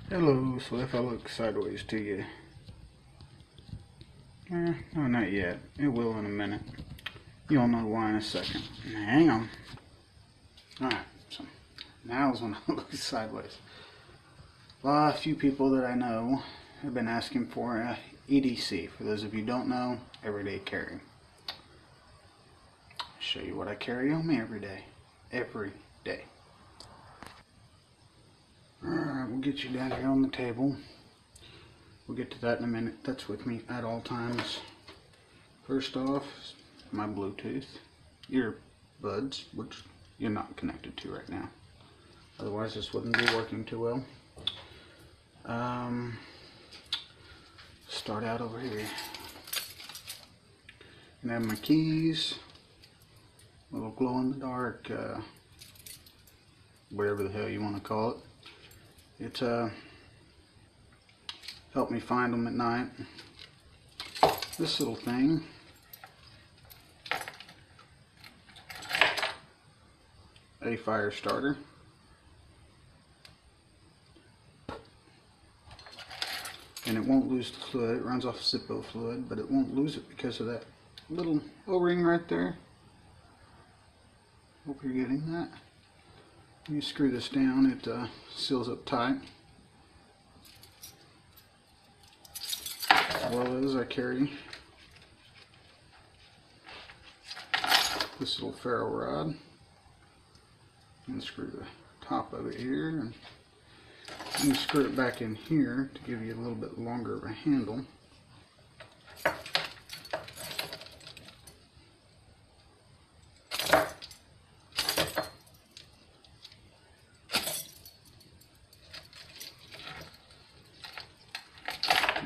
Hello, so if I look sideways to you, no, not yet. It will in a minute. You'll know why in a second. Hang on. Alright, so now is when I look sideways. Well, a few people that I know have been asking for a EDC. For those of you who don't know, everyday carry. I'll show you what I carry on me every day. Every day. Alright, we'll get you down here on the table. We'll get to that in a minute. That's with me at all times. First off, my Bluetooth earbuds, which you're not connected to right now. Otherwise this wouldn't be working too well. Start out over here. And I have my keys, little glow in the dark, whatever the hell you want to call it. It's helped me find them at night. This little thing a fire starter. And it won't lose the fluid. It runs off Zippo fluid, but it won't lose it because of that little O-ring right there. Hope you're getting that. When you screw this down, it seals up tight. As well as I carry this little ferro rod. And screw the top of it here. And you screw it back in here to give you a little bit longer of a handle.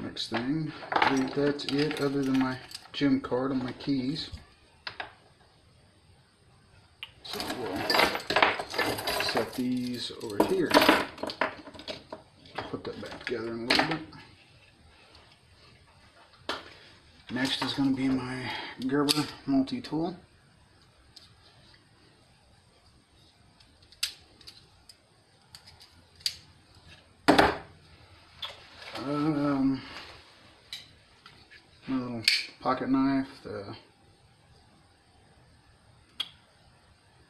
Next thing, I believe that's it other than my gym card and my keys. So we'll set these over here. Put that back together in a little bit. Next is going to be my Gerber multi-tool. My little pocket knife, the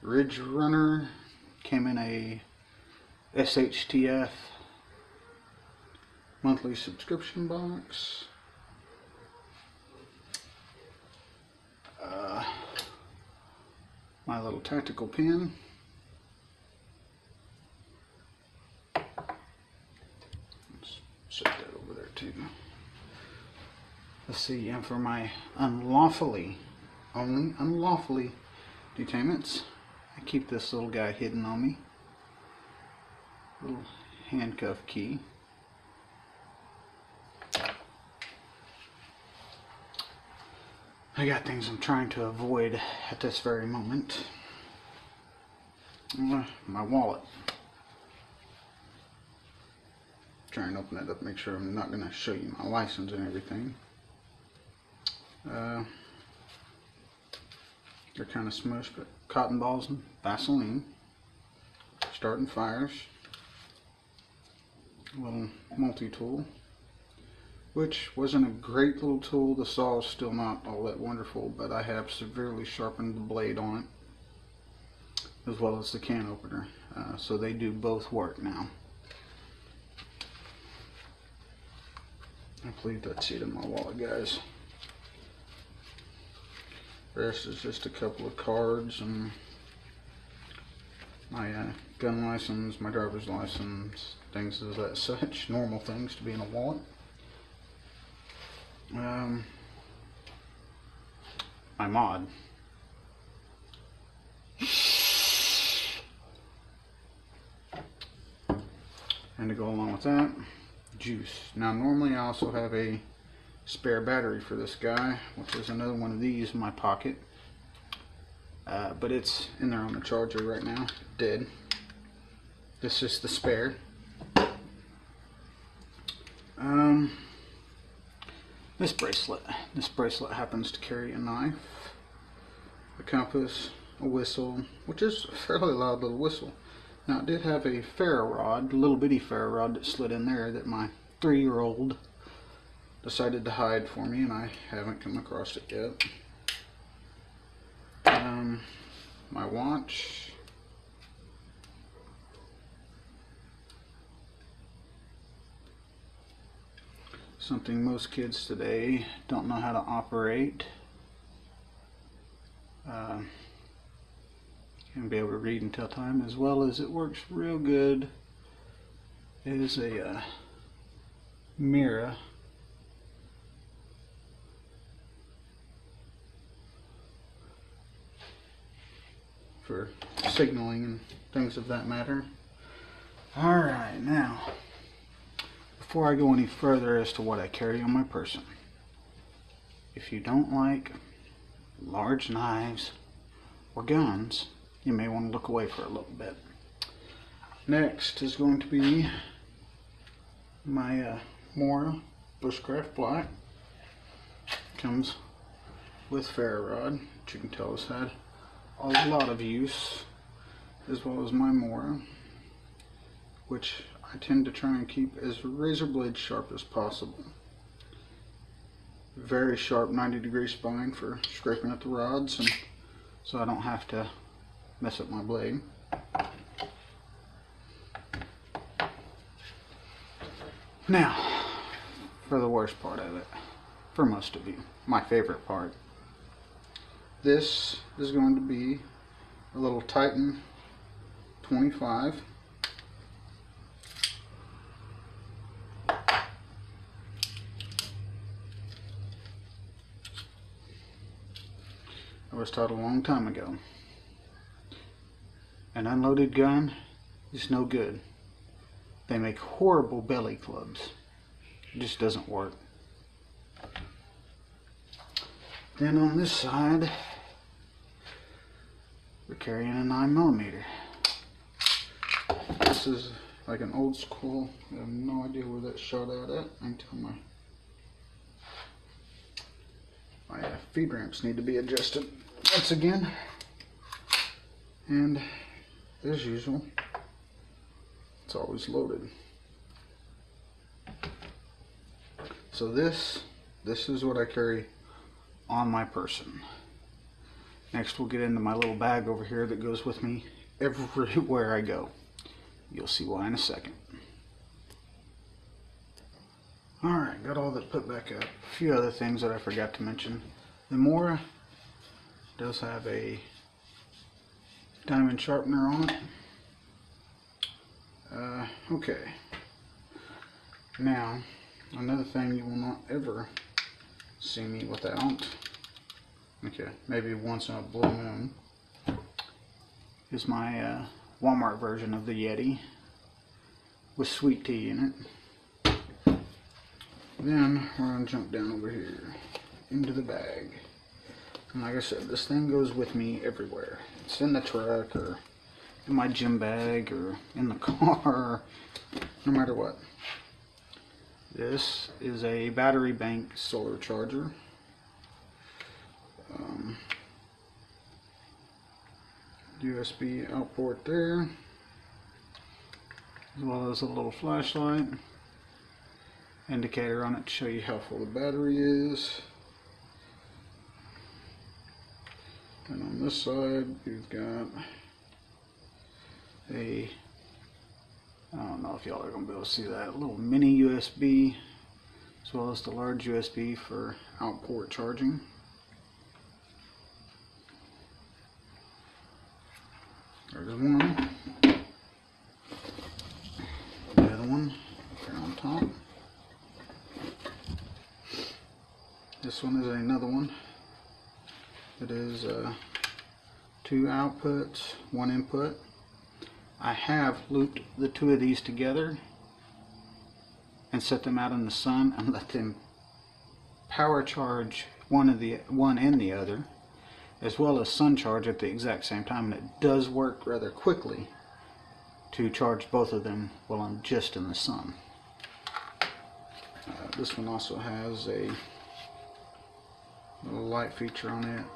Ridge Runner, came in a SHTF monthly subscription box. My little tactical pen. Let's set that over there too. Let's see, and for my only unlawfully detainments, I keep this little guy hidden on me. Little handcuff key. I got things I'm trying to avoid at this very moment. My wallet. Try and open it up, make sure I'm not going to show you my license and everything. They're kind of smushed, but cotton balls and Vaseline. Starting fires. A little multi-tool, which wasn't a great little tool. The saw is still not all that wonderful, but I have severely sharpened the blade on it, as well as the can opener. So they do both work now. I believe that's it in my wallet, guys. The rest is just a couple of cards and my gun license, my driver's license, things of that such, normal things to be in a wallet. My mod. And to go along with that, juice. Now normally I also have a spare battery for this guy, which is another one of these in my pocket. But it's in there on the charger right now, dead. This is the spare. This bracelet happens to carry a knife, a compass, a whistle, which is a fairly loud little whistle, Now it did have a ferro rod, a little bitty ferro rod that slid in there that my 3-year-old decided to hide for me, and I haven't come across it yet. My watch. Something most kids today don't know how to operate. And be able to read and tell time, as well as it works real good. It is a mirror for signaling and things of that matter. Alright, now before I go any further as to what I carry on my person, if you don't like large knives or guns, you may want to look away for a little bit. Next is going to be my Mora Bushcraft Black. Comes with ferro rod, which you can tell has had a lot of use, as well as my Mora, which I tend to try and keep as razor blade sharp as possible. Very sharp 90-degree spine for scraping at the rods, and so I don't have to mess up my blade. Now, for the worst part of it, for most of you, my favorite part. This is going to be a little Titan 25. I was taught a long time ago, an unloaded gun is no good. They make horrible belly clubs. It just doesn't work. Then on this side, we're carrying a 9mm. This is like an old school. I have no idea where that's shot out at. I can tell my feed ramps need to be adjusted once again. And as usual, it's always loaded. So this is what I carry on my person. Next we'll get into my little bag over here that goes with me everywhere I go. You'll see why in a second. Alright, got all that put back up. A few other things that I forgot to mention. The Mora does have a diamond sharpener on it. Okay. Now, another thing you will not ever see me without, okay, maybe once in a blue moon, is my Walmart version of the Yeti with sweet tea in it. Then we're going to jump down over here into the bag. And like I said, this thing goes with me everywhere. It's in the truck or in my gym bag or in the car, no matter what. This is a battery bank solar charger. USB out port there, as well as a little flashlight, indicator on it to show you how full the battery is. And on this side we've got I don't know if y'all are going to be able to see that, a little mini USB, as well as the large USB for out port charging. There's one. The other one here on top. This one is another one. It is 2 outputs, 1 input. I have looped the 2 of these together and set them out in the sun and let them power charge one and the other, as well as sun charge at the exact same time. And it does work rather quickly to charge both of them while I'm just in the sun. This one also has a little light feature on it.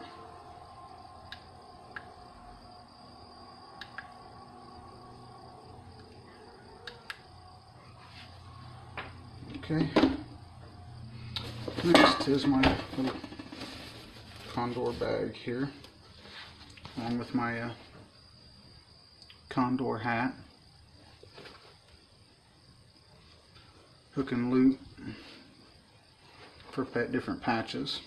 Okay. Next is my little condor bag here, along with my condor hat, hook and loop for different patches.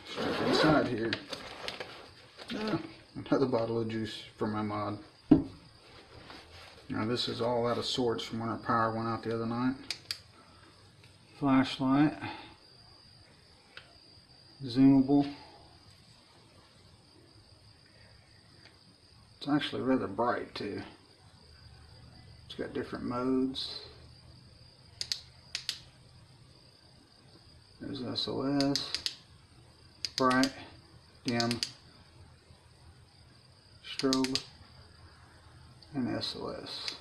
Straight inside here, another bottle of juice for my mod. Now this is all out of sorts from when our power went out the other night. Flashlight, zoomable. It's actually rather bright too. It's got different modes. There's SOS, bright, dim, strobe, and SOS.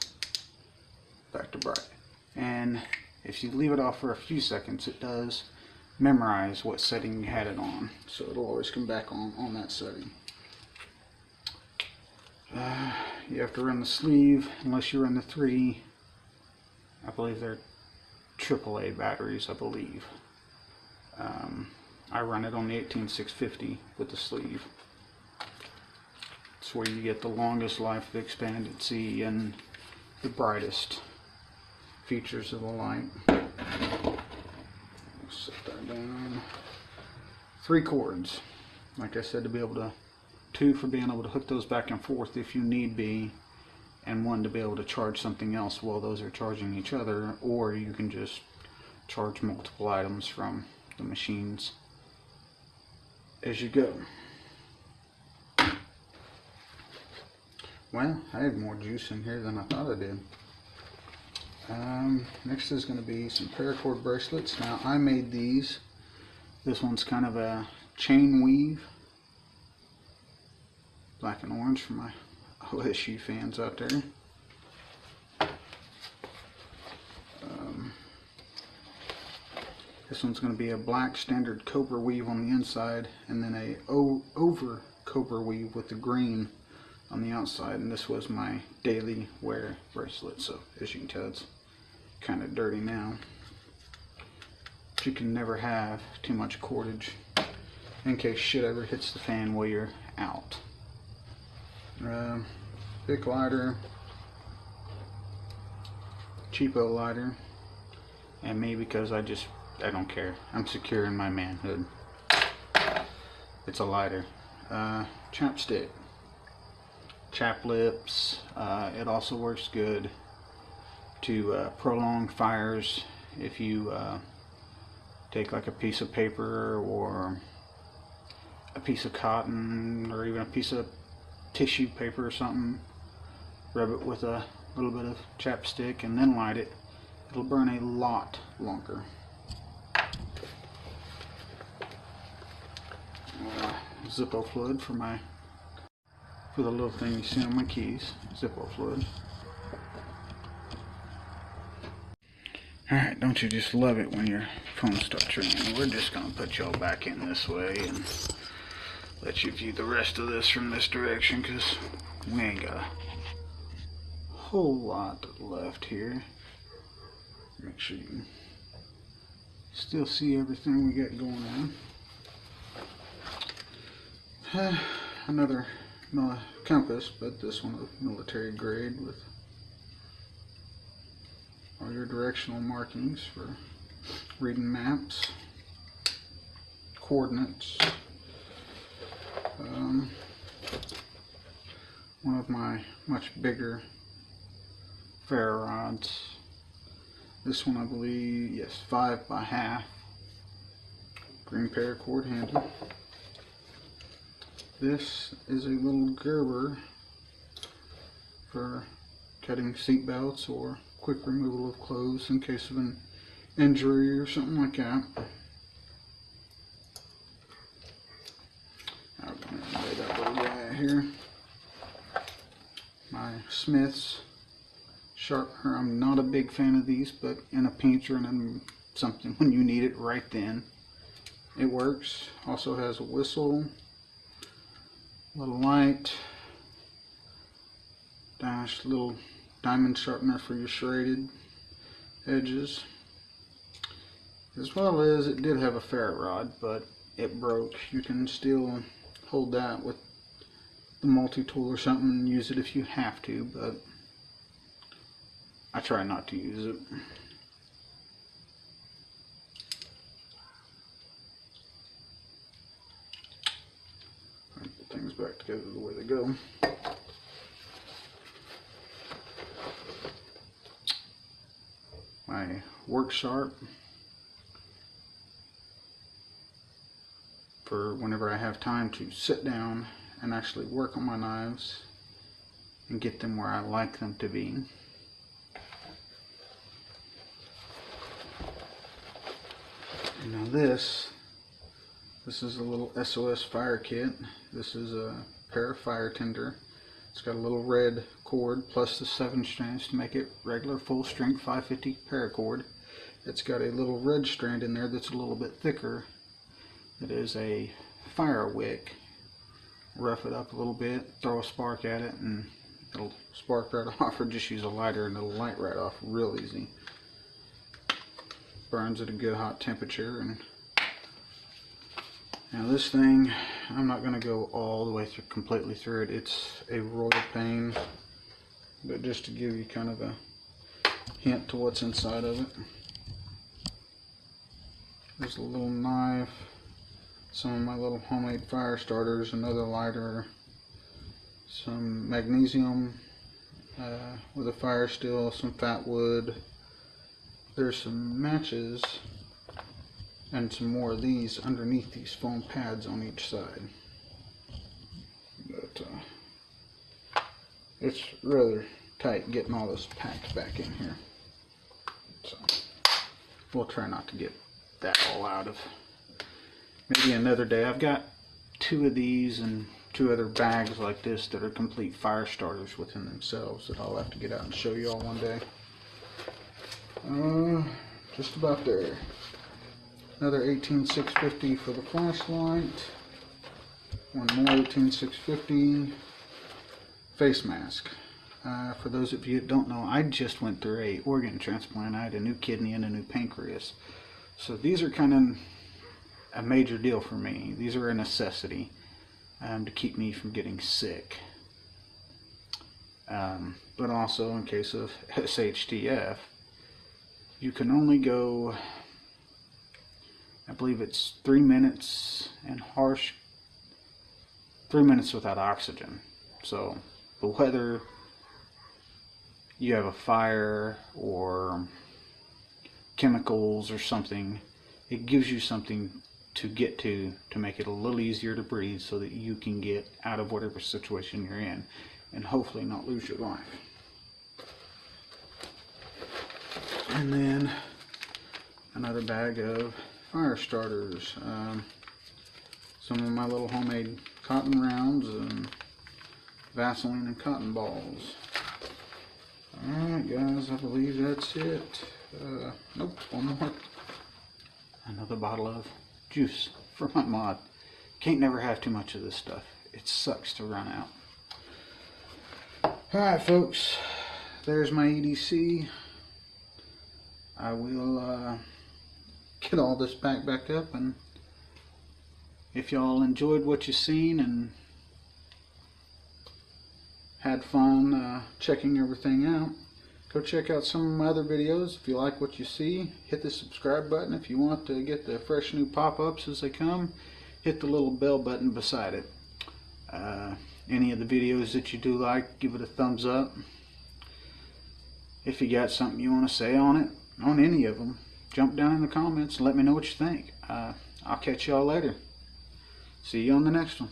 Back to bright. And if you leave it off for a few seconds, it does memorize what setting you had it on. So it'll always come back on that setting. You have to run the sleeve unless you run the 3. I believe they're AAA batteries, I believe. I run it on the 18650 with the sleeve. It's where you get the longest life of expanded C and the brightest features of the light. Set that down. 3 cords, like I said, to be able to, 2 for being able to hook those back and forth if you need be, and 1 to be able to charge something else while those are charging each other, or you can just charge multiple items from the machines as you go. Well, I have more juice in here than I thought I did. Next is going to be some paracord bracelets. Now I made these. This one's kind of a chain weave, black and orange for my OSU fans out there. This one's going to be a black standard cobra weave on the inside, and then a over cobra weave with the green on the outside. And this was my daily wear bracelet, so as you can tell, it's kind of dirty now. But you can never have too much cordage in case shit ever hits the fan while you're out. Bic lighter, cheapo lighter, and me, because I don't care. I'm secure in my manhood. It's a lighter. Chapstick, chap lips. It also works good to prolong fires. If you take like a piece of paper or a piece of cotton or even a piece of tissue paper or something, rub it with a little bit of chapstick and then light it, it'll burn a lot longer. Zippo fluid for the little thing you see on my keys. Zippo fluid. Alright, don't you just love it when your phone starts ringing? We're just going to put y'all back in this way and let you view the rest of this from this direction, because we ain't got a whole lot left here. Make sure you can still see everything we got going on. Another compass, but this one of military grade with all your directional markings for reading maps, coordinates. One of my much bigger ferro rods. This one, I believe, yes, 5x1/2. Green paracord handle. This is a little Gerber for cutting seat belts or quick removal of clothes in case of an injury or something like that. I'm going to lay that little guy here. My Smith's sharpener. I'm not a big fan of these, but in a pinch or in something when you need it right then, it works. Also has a whistle, little light, dash, little diamond sharpener for your serrated edges. As well as it did have a ferrite rod, but it broke. You can still hold that with the multi-tool or something and use it if you have to, but I try not to use it. Put things back together the way they go. My work sharp for whenever I have time to sit down and actually work on my knives and get them where I like them to be. And now this is a little SOS fire kit. This is a pair of fire tinder. It's got a little red cord plus the 7 strands to make it regular full strength 550 paracord. It's got a little red strand in there that's a little bit thicker. It is a fire wick. Rough it up a little bit, throw a spark at it, and it'll spark right off, or just use a lighter and it'll light right off real easy. Burns at a good hot temperature. And now this thing, I'm not going to go all the way through completely through it. It's a royal pain, but just to give you kind of a hint to what's inside of it. There's a little knife, some of my little homemade fire starters, another lighter, some magnesium with a fire steel, some fat wood. There's some matches and some more of these underneath these foam pads on each side. But it's rather tight getting all this packed back in here. So we'll try not to get that all out of. Maybe another day. I've got 2 of these and 2 other bags like this that are complete fire starters within themselves that I'll have to get out and show you all one day. Just about there. Another 18650 for the flashlight. One more 18650 face mask. For those of you that don't know, I just went through a organ transplant. I had a new kidney and a new pancreas. So these are kind of a major deal for me. These are a necessity to keep me from getting sick. But also in case of SHTF, you can only go, I believe it's 3 minutes and 3 minutes without oxygen. So the weather, you have a fire or chemicals or something, it gives you something to get to make it a little easier to breathe so that you can get out of whatever situation you're in and hopefully not lose your life. And then another bag of fire starters, some of my little homemade cotton rounds and Vaseline and cotton balls. Alright guys, I believe that's it. Nope, one more. Another bottle of juice for my mod. Can't never have too much of this stuff. It sucks to run out. Alright folks, there's my EDC. I will get all this packed back up, and if y'all enjoyed what you've seen and had fun checking everything out, go check out some of my other videos. If you like what you see, hit the subscribe button. If you want to get the fresh new pop-ups as they come, hit the little bell button beside it. Any of the videos that you do like, give it a thumbs up. If you got something you want to say on it, on any of them, jump down in the comments and let me know what you think. I'll catch y'all later. See you on the next one.